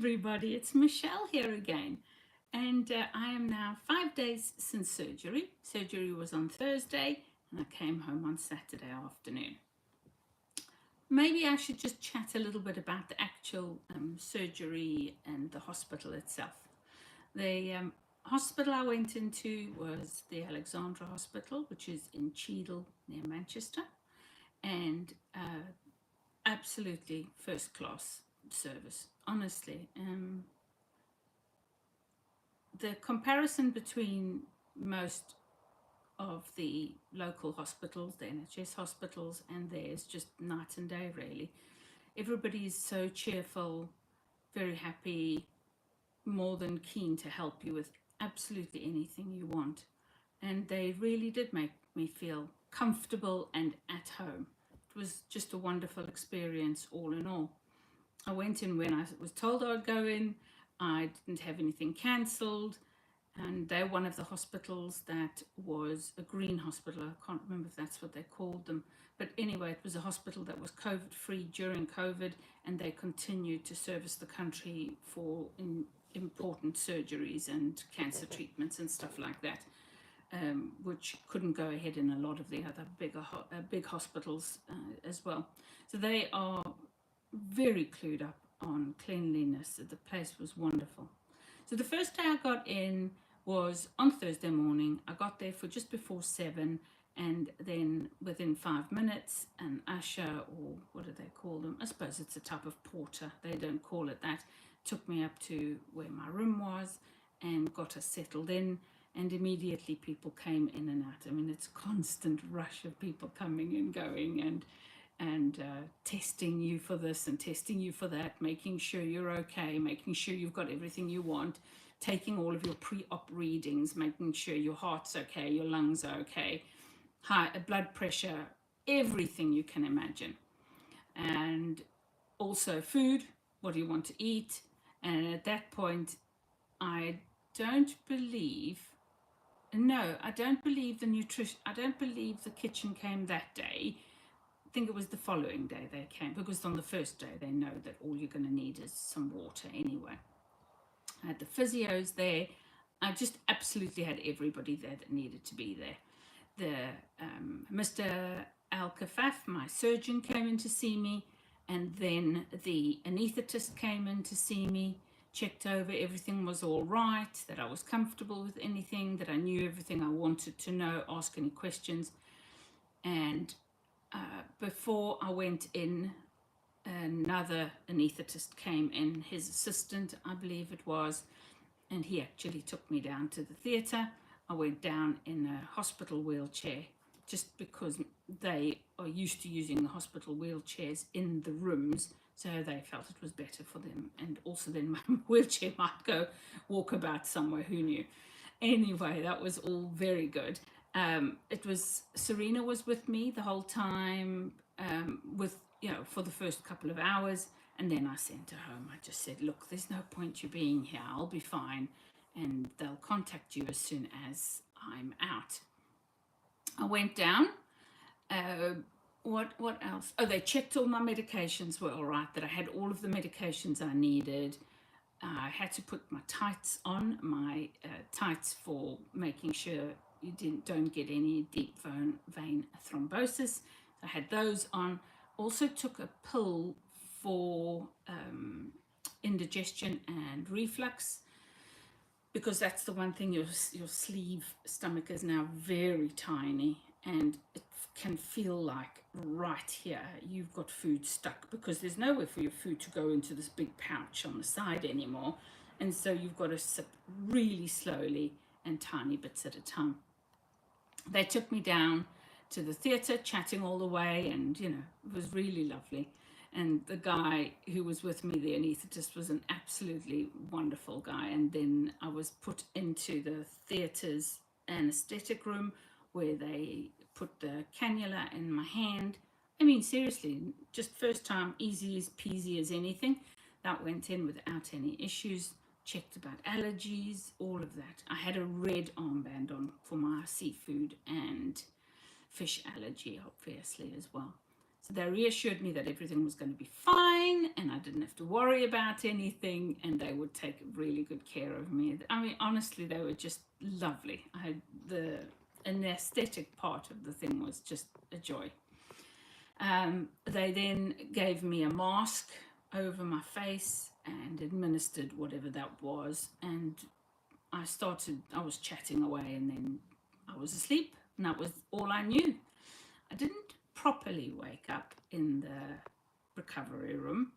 everybody, it's Michelle here again, and I am now 5 days since surgery. Surgery was on Thursday, and I came home on Saturday afternoon. Maybe I should just chat a little bit about the actual surgery and the hospital itself. The hospital I went into was the Alexandra Hospital, which is in Cheadle near Manchester, and absolutely first class service, honestly. The comparison between most of the local hospitals, the NHS hospitals, and theirs, just night and day, really. Everybody is so cheerful, very happy, more than keen to help you with absolutely anything you want. And they really did make me feel comfortable and at home. It was just a wonderful experience, all in all. I went in when I was told I'd go in. I didn't have anything cancelled, and they're one of the hospitals that was a green hospital. I can't remember if that's what they called them, but anyway, it was a hospital that was COVID free during COVID, and they continued to service the country for important surgeries and cancer treatments and stuff like that, which couldn't go ahead in a lot of the other big hospitals as well. So they are very clued up on cleanliness. The place was wonderful. So the first day I got in was on Thursday morning. I got there for just before 7, and then within 5 minutes, an usher, or what do they call them? I suppose it's a type of porter. They don't call it that. Took me up to where my room was and got us settled in, and immediately people came in and out. I mean, it's a constant rush of people coming and going, and testing you for this and testing you for that, making sure you're okay, making sure you've got everything you want, taking all of your pre-op readings, making sure your heart's okay, your lungs are okay, high blood pressure, everything you can imagine. And also food, what do you want to eat? And at that point, I don't believe the nutrition, I don't believe the kitchen came that day. I think it was the following day they came, because on the first day they know that all you're going to need is some water anyway. I had the physios there. I just absolutely had everybody there that needed to be there. Mr. Al-Kafaf, my surgeon, came in to see me, and then the anaesthetist came in to see me, checked over everything was all right, that I was comfortable with anything, that I knew everything I wanted to know, ask any questions. And before I went in, another anaesthetist came in, his assistant, I believe it was, and he actually took me down to the theatre. I went down in a hospital wheelchair, just because they are used to using the hospital wheelchairs in the rooms, so they felt it was better for them. And also then my wheelchair might go walk about somewhere, who knew. Anyway, that was all very good. Serena was with me the whole time, for the first couple of hours, and then I sent her home. I just said, look, there's no point you being here, I'll be fine, and they'll contact you as soon as I'm out. I went down. What else? Oh, they checked all my medications were all right, that I had all of the medications I needed. I had to put my tights on, my tights for making sure you don't get any deep vein thrombosis. I had those on. Also took a pill for indigestion and reflux, because that's the one thing, your sleeve stomach is now very tiny, and it can feel like right here you've got food stuck, because there's nowhere for your food to go into this big pouch on the side anymore, and so you've got to sip really slowly and tiny bits at a time. They took me down to the theatre, chatting all the way, and it was really lovely. And the guy who was with me, the anaesthetist, was an absolutely wonderful guy. And then I was put into the theatre's anesthetic room, where they put the cannula in my hand. I mean, seriously, just first time, easy as peasy as anything. That went in without any issues. Checked about allergies, all of that. I had a red armband on for my seafood and fish allergy, obviously, as well. So they reassured me that everything was going to be fine and I didn't have to worry about anything, and they would take really good care of me. I mean, honestly, they were just lovely. The anesthetic part of the thing was just a joy. They then gave me a mask over my face and administered whatever that was. And I was chatting away, and then I was asleep, and that was all I knew. I didn't properly wake up in the recovery room.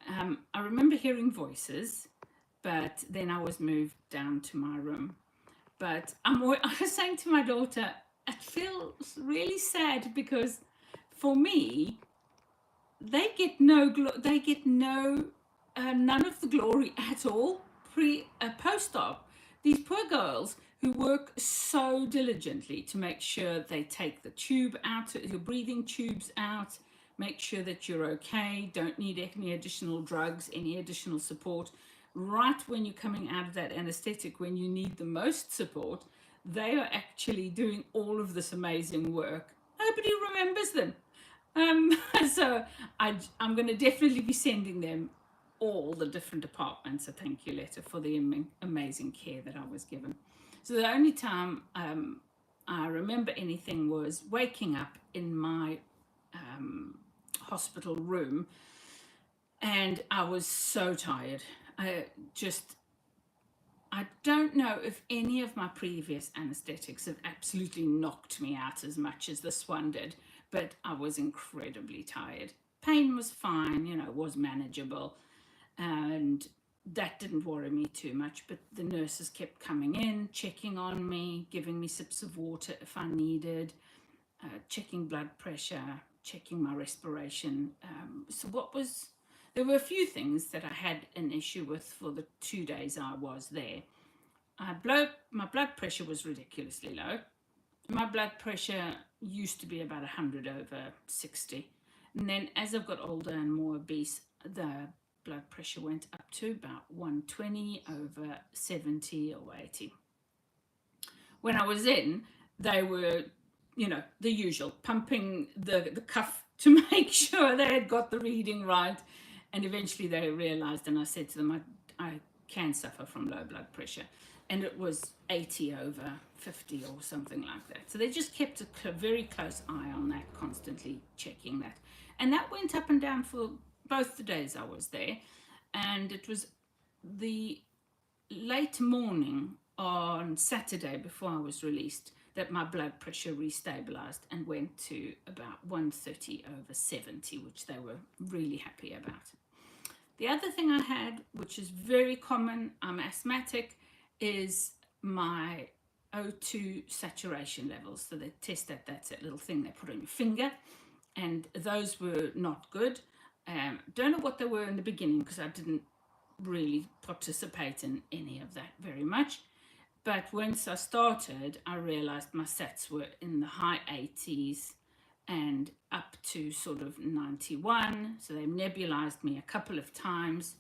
I remember hearing voices, but then I was moved down to my room. But I was saying to my daughter, it feels really sad because for me, they get none of the glory at all post-op. These poor girls who work so diligently to make sure they take the tube out, your breathing tubes out, make sure that you're okay, don't need any additional drugs, any additional support. Right when you're coming out of that anesthetic, when you need the most support, they are actually doing all of this amazing work. Nobody remembers them. So I'm going to definitely be sending them all the different departments a thank you letter for the amazing care that I was given. So the only time I remember anything was waking up in my hospital room, and I was so tired. I don't know if any of my previous anesthetics have absolutely knocked me out as much as this one did, but I was incredibly tired. Pain was fine, was manageable, and that didn't worry me too much, but the nurses kept coming in, checking on me, giving me sips of water if I needed, checking blood pressure, checking my respiration. There were a few things that I had an issue with for the 2 days I was there. My blood pressure was ridiculously low. My blood pressure used to be about 100/60. And then as I've got older and more obese, the blood pressure went up to about 120/70 or 80. When I was in, they were, the usual, pumping the cuff to make sure they had got the reading right. And eventually they realized, and I said to them, I can suffer from low blood pressure. And it was 80/50 or something like that. So they just kept a very close eye on that, constantly checking that. And that went up and down for both the days I was there. And it was the late morning on Saturday before I was released that my blood pressure restabilized and went to about 130/70, which they were really happy about. The other thing I had, which is very common, I'm asthmatic, is my O2 saturation levels. So they test that. That's that little thing they put on your finger, and those were not good. Don't know what they were in the beginning because I didn't really participate in any of that very much. But once I started, I realized my sats were in the high 80s and up to sort of 91. So they nebulized me a couple of times,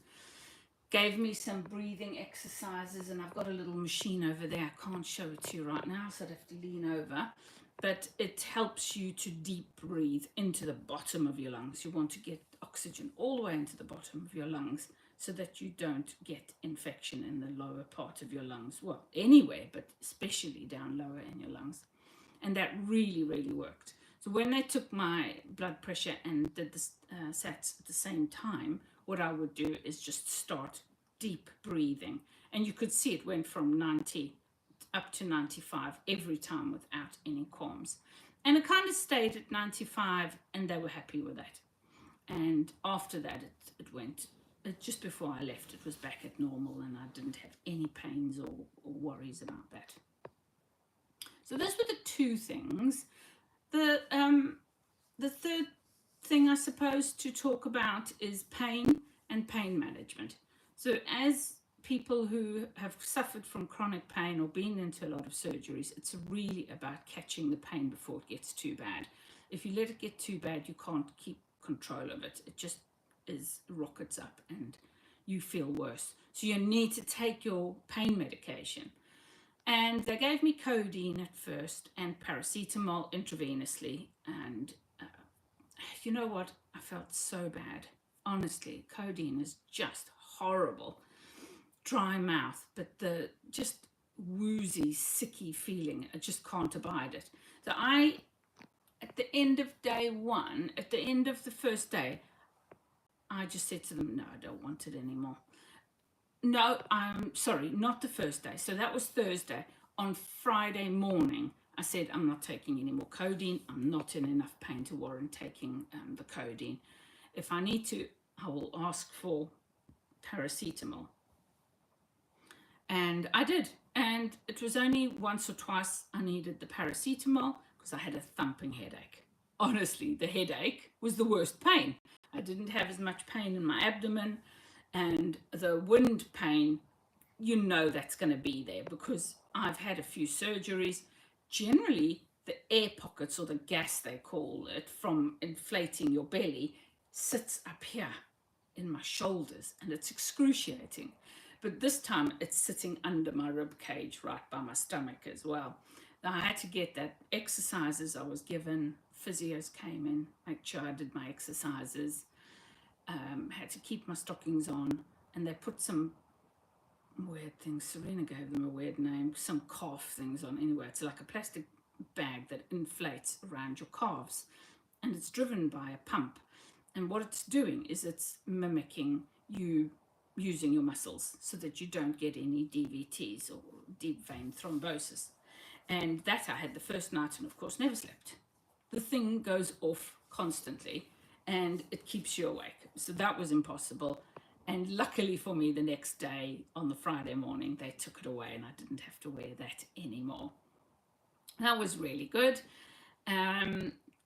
gave me some breathing exercises, and I've got a little machine over there. I can't show it to you right now, so I'd have to lean over. But it helps you to deep breathe into the bottom of your lungs. You want to get oxygen all the way into the bottom of your lungs so that you don't get infection in the lower part of your lungs. Well, anywhere, but especially down lower in your lungs. And that really, really worked. So when they took my blood pressure and did the sats at the same time, what I would do is just start deep breathing. And you could see it went from 90 up to 95 every time without any qualms. And it kind of stayed at 95, and they were happy with that. And after that, it went, just before I left, it was back at normal, and I didn't have any pains or worries about that. So those were the two things. The third thing I suppose to talk about is pain and pain management. So as people who have suffered from chronic pain or been into a lot of surgeries, it's really about catching the pain before it gets too bad. If you let it get too bad, you can't keep control of it. It just rockets up and you feel worse. So you need to take your pain medication. And they gave me codeine at first and paracetamol intravenously, and you know what? I felt so bad. Honestly, codeine is just horrible. Dry mouth, but the just woozy, sicky feeling, I just can't abide it. So at the end of day one, at the end of the first day, I just said to them, no, I don't want it anymore. No, I'm sorry, not the first day. So that was Thursday. On Friday morning, I said, I'm not taking any more codeine. I'm not in enough pain to warrant taking the codeine. If I need to, I will ask for paracetamol. And I did. And it was only once or twice I needed the paracetamol because I had a thumping headache. Honestly, the headache was the worst pain. I didn't have as much pain in my abdomen, and the wind pain, you know that's going to be there because I've had a few surgeries. Generally, the air pockets, or the gas they call it, from inflating your belly sits up here in my shoulders, and it's excruciating. But this time it's sitting under my rib cage, right by my stomach as well. Now, I had to get that exercises I was given. Physios came in, make sure I did my exercises. Had to keep my stockings on, and they put some weird things. Serena gave them a weird name, some calf things on. Anyway, it's like a plastic bag that inflates around your calves, and it's driven by a pump. And what it's doing is it's mimicking you using your muscles so that you don't get any DVTs or deep vein thrombosis. And that I had the first night, and of course never slept. The thing goes off constantly and it keeps you awake. So that was impossible. And luckily for me, the next day on the Friday morning, they took it away and I didn't have to wear that anymore. That was really good.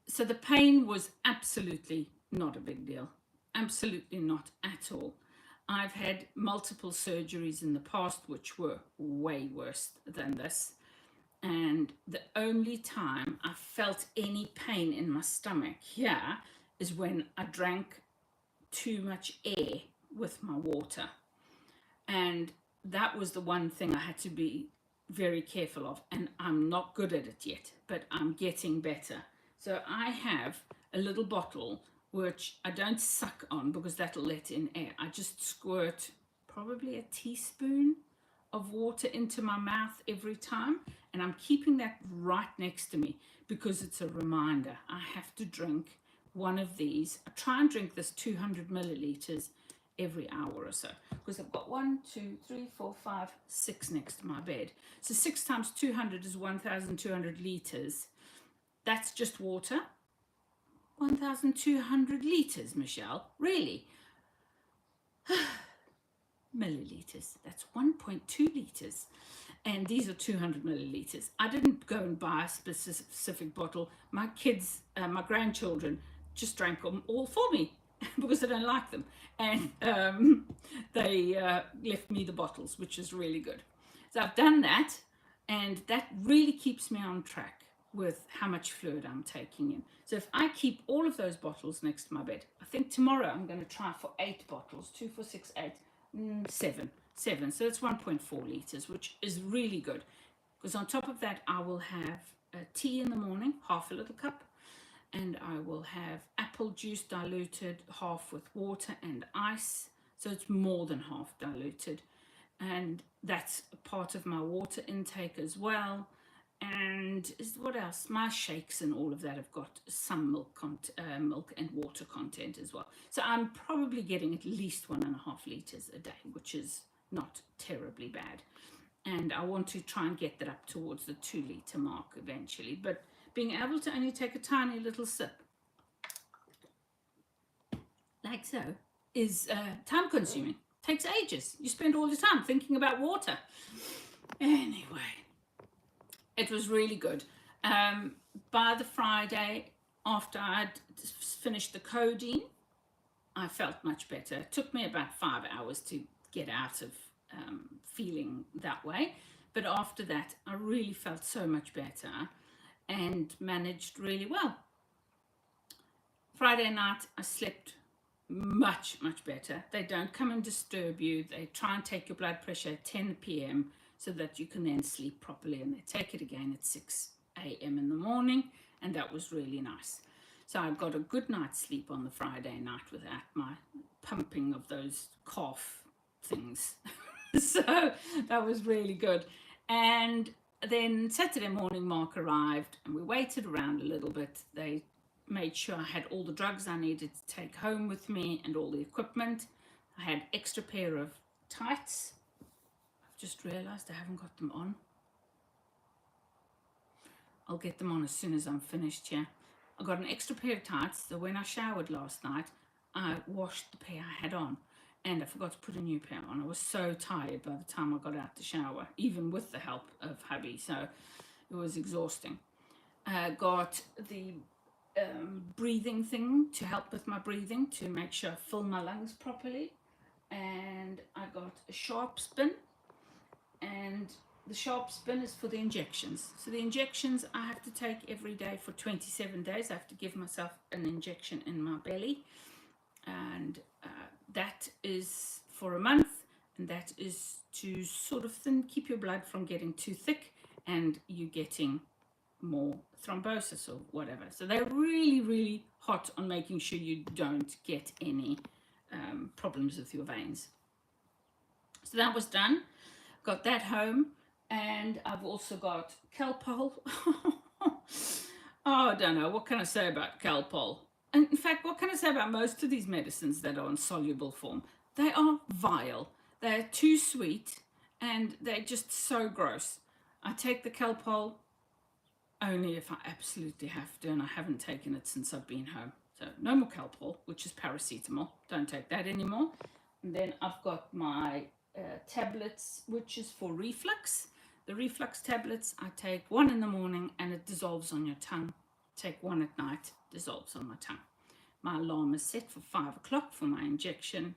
So the pain was absolutely not a big deal. Absolutely not at all. I've had multiple surgeries in the past which were way worse than this. And the only time I felt any pain in my stomach here is when I drank too much air with my water. And that was the one thing I had to be very careful of. And I'm not good at it yet, but I'm getting better. So I have a little bottle which I don't suck on because that'll let in air. I just squirt probably a teaspoon of water into my mouth every time, and I'm keeping that right next to me because it's a reminder. I have to drink one of these. I try and drink this 200 milliliters every hour or so because I've got 1, 2, 3, 4, 5, 6 next to my bed. So 6 times 200 is 1,200 liters. That's just water. 1,200 liters, Michelle. Really? Milliliters. That's 1.2 liters. And these are 200 milliliters. I didn't go and buy a specific bottle. My kids, my grandchildren, just drank them all for me because I don't like them. And they left me the bottles, which is really good. So I've done that, and that really keeps me on track with how much fluid I'm taking in. So if I keep all of those bottles next to my bed, I think tomorrow I'm going to try for 8 bottles, 2, 4, 6, 8, 7. So it's 1.4 liters, which is really good. Because on top of that, I will have tea in the morning, half a little cup, and I will have apple juice diluted, half with water and ice. So it's more than half diluted. And that's part of my water intake as well. And what else? My shakes and all of that have got some milk and water content as well. So I'm probably getting at least 1.5 liters a day, which is not terribly bad. And I want to try and get that up towards the 2 liter mark eventually. But being able to only take a tiny little sip, like so, is time consuming. Takes ages. You spend all the time thinking about water. Anyway. It was really good. By the Friday, after I'd finished the codeine, I felt much better. It took me about 5 hours to get out of feeling that way. But after that, I really felt so much better and managed really well. Friday night, I slept much, much better. They don't come and disturb you. They try and take your blood pressure at 10 p.m. so that you can then sleep properly, and they take it again at 6 a.m. in the morning, and that was really nice. So I got a good night's sleep on the Friday night without my pumping of those calf things. So that was really good. And then Saturday morning, Mark arrived and we waited around a little bit. They made sure I had all the drugs I needed to take home with me and all the equipment. I had extra pair of tights. I've just realized I haven't got them on. I'll get them on as soon as I'm finished here. I got an extra pair of tights, so when I showered last night, I washed the pair I had on, and I forgot to put a new pair on. I was so tired by the time I got out the shower, even with the help of hubby, so it was exhausting. I got the breathing thing to help with my breathing, to make sure I fill my lungs properly, and I got a sharp spin, and the sharp spin is for the injections. So the injections I have to take every day for 27 days. I have to give myself an injection in my belly, and that is for a month, and that is to sort of keep your blood from getting too thick and you getting more thrombosis or whatever. So they're really, really hot on making sure you don't get any problems with your veins. So that was done. Got that home, and I've also got Calpol. Oh, I don't know. What can I say about Calpol? And in fact, what can I say about most of these medicines that are in soluble form? They are vile. They're too sweet, and they're just so gross. I take the Calpol only if I absolutely have to, and I haven't taken it since I've been home. So no more Calpol, which is paracetamol. Don't take that anymore. And then I've got my tablets, which is for reflux. The reflux tablets, I take one in the morning and it dissolves on your tongue. Take one at night, dissolves on my tongue. My alarm is set for 5 o'clock for my injection.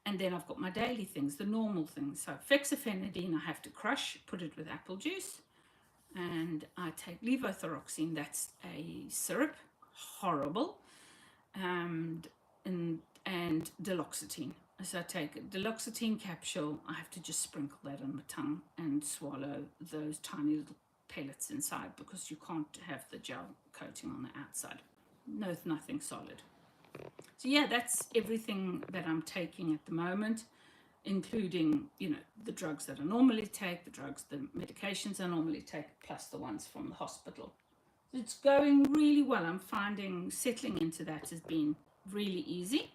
And then I've got my daily things, the normal things. So fexofenadine, I have to crush, put it with apple juice. And I take levothyroxine, that's a syrup, horrible, and duloxetine. So I take a duloxetine capsule. I have to just sprinkle that on my tongue and swallow those tiny little pellets inside, because you can't have the gel coating on the outside. No, nothing solid. So yeah, that's everything that I'm taking at the moment, including, the drugs that I normally take, the medications I normally take, plus the ones from the hospital. It's going really well. I'm finding settling into that has been really easy.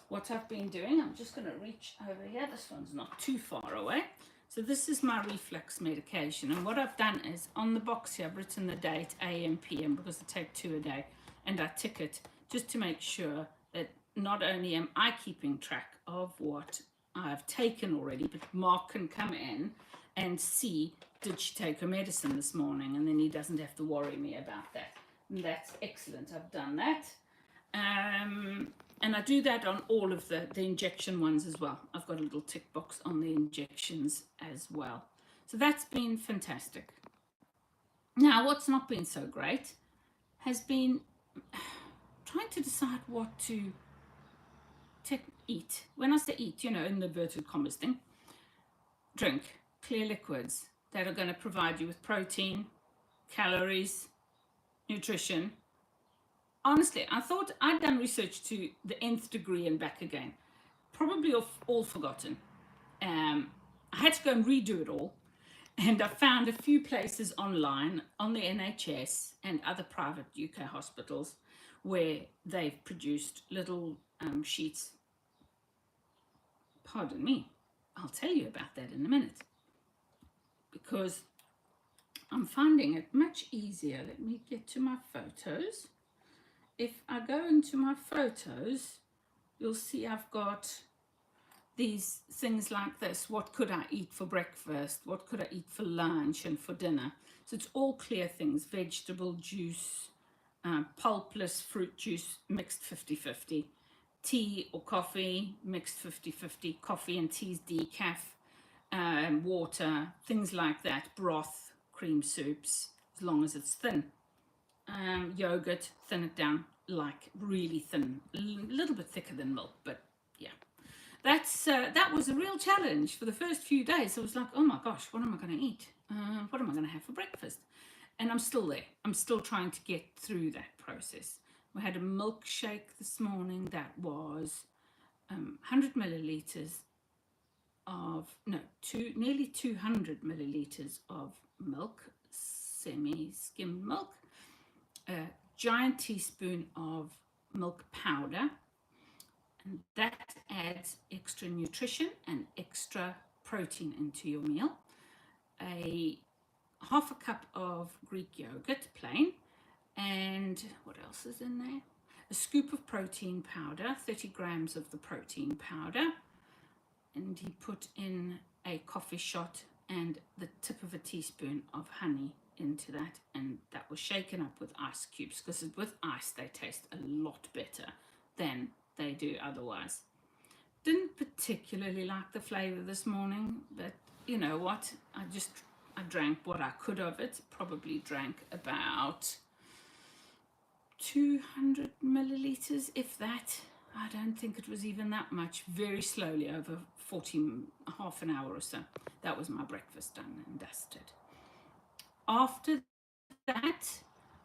What I've been doing, I'm just going to reach over here. This one's not too far away. So this is my reflux medication. And what I've done is, on the box here, I've written the date, AM, PM, because I take 2 a day. And I tick it just to make sure that not only am I keeping track of what I've taken already, but Mark can come in and see, did she take her medicine this morning? And then he doesn't have to worry me about that. And that's excellent. I've done that. And I do that on all of the injection ones as well. I've got a little tick box on the injections as well. So that's been fantastic. Now, what's not been so great has been trying to decide what to eat. When I say eat, in the inverted commas thing, drink clear liquids that are going to provide you with protein, calories, nutrition. Honestly, I thought I'd done research to the nth degree and back again. Probably all forgotten. I had to go and redo it all. And I found a few places online on the NHS and other private UK hospitals where they've produced little sheets. Pardon me. I'll tell you about that in a minute, because I'm finding it much easier. Let me get to my photos. If I go into my photos, you'll see I've got these things like this. What could I eat for breakfast? What could I eat for lunch and for dinner? So it's all clear things: vegetable juice, pulpless fruit juice mixed 50-50, tea or coffee mixed 50-50, coffee and tea's decaf, water, things like that, broth, cream soups, as long as it's thin. Yogurt, thin it down, like really thin, a little bit thicker than milk, but yeah. That was a real challenge for the first few days. I was like, oh my gosh, what am I going to eat? What am I going to have for breakfast? And I'm still there. I'm still trying to get through that process. We had a milkshake this morning that was 100 milliliters of, no, nearly 200 milliliters of milk, semi-skimmed milk, a giant teaspoon of milk powder, and that adds extra nutrition and extra protein into your meal. A half a cup of Greek yogurt, plain, and what else is in there? A scoop of protein powder, 30 grams of the protein powder, and he put in a coffee shot and the tip of a teaspoon of honey into that, and that was shaken up with ice cubes, because with ice they taste a lot better than they do otherwise. Didn't particularly like the flavor this morning, but you know what, I drank what I could of it. Probably drank about 200 milliliters, if that. I don't think it was even that much, very slowly over half an hour or so. That was my breakfast done and dusted. After that,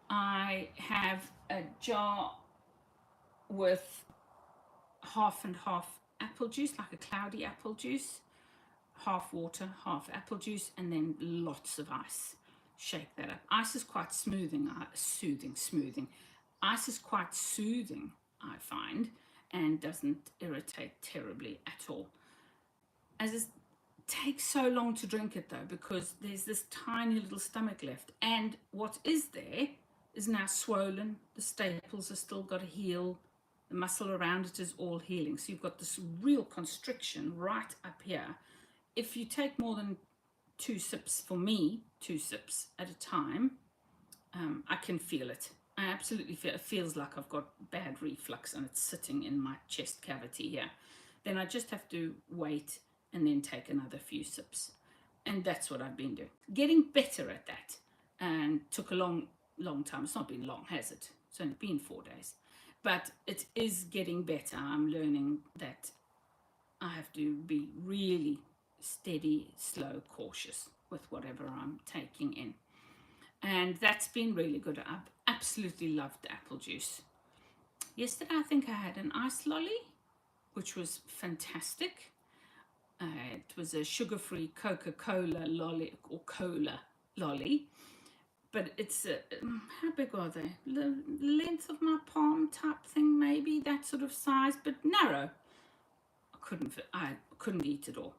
I have a jar with half and half apple juice, like a cloudy apple juice, half water, half apple juice, and then lots of ice. Shake that up. Ice is quite smoothing. Ice is quite soothing, I find, and doesn't irritate terribly at all. As it takes so long to drink it though, because there's this tiny little stomach left, and what is there is now swollen. The staples are still got to heal. The muscle around it is all healing. So you've got this real constriction right up here. If you take more than 2 sips, for me, 2 sips at a time, I can feel it. I absolutely feel it. Feels like I've got bad reflux and it's sitting in my chest cavity here. Then I just have to wait and then take another few sips. And that's what I've been doing. Getting better at that. And took a long time. It's not been long, has it? It's only been 4 days. But it is getting better. I'm learning that I have to be really steady, slow, cautious with whatever I'm taking in. And that's been really good. I've absolutely loved the apple juice. Yesterday, I think I had an ice lolly, which was fantastic. It was a sugar-free Coca-Cola lolly, or cola lolly. But it's, how big are they? The length of my palm type thing, maybe, that sort of size, but narrow. I couldn't eat it all.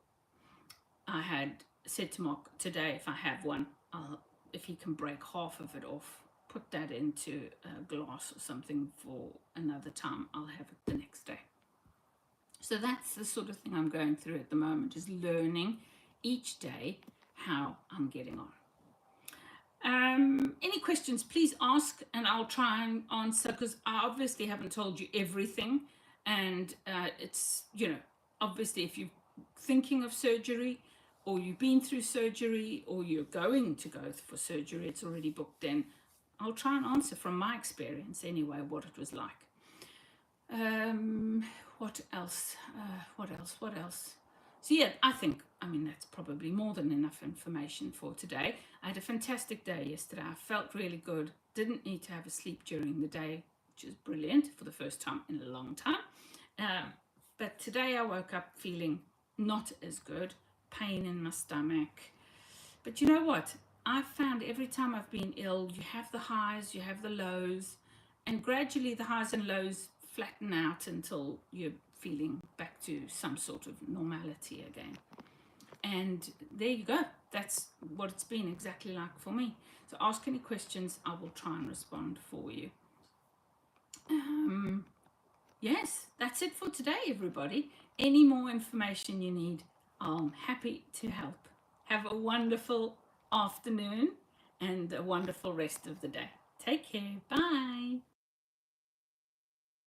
I had said to Mark today, if I have one, if he can break half of it off, put that into a glass or something for another time, I'll have it the next day. So that's the sort of thing I'm going through at the moment, is learning each day how I'm getting on. Any questions, please ask, and I'll try and answer, because I obviously haven't told you everything. And it's, you know, obviously if you're thinking of surgery, or you've been through surgery, or you're going to go for surgery, it's already booked in, I'll try and answer from my experience anyway what it was like. What else? So yeah, I mean, that's probably more than enough information for today. I had a fantastic day yesterday. I felt really good. Didn't need to have a sleep during the day, which is brilliant for the first time in a long time. But today I woke up feeling not as good, pain in my stomach. But you know what? I've found every time I've been ill, you have the highs, you have the lows, and gradually the highs and lows flatten out until you're feeling back to some sort of normality again. And there you go. That's what it's been exactly like for me. So ask any questions. I will try and respond for you. Yes, that's it for today, everybody. Any more information you need, I'm happy to help. Have a wonderful afternoon and a wonderful rest of the day. Take care. Bye.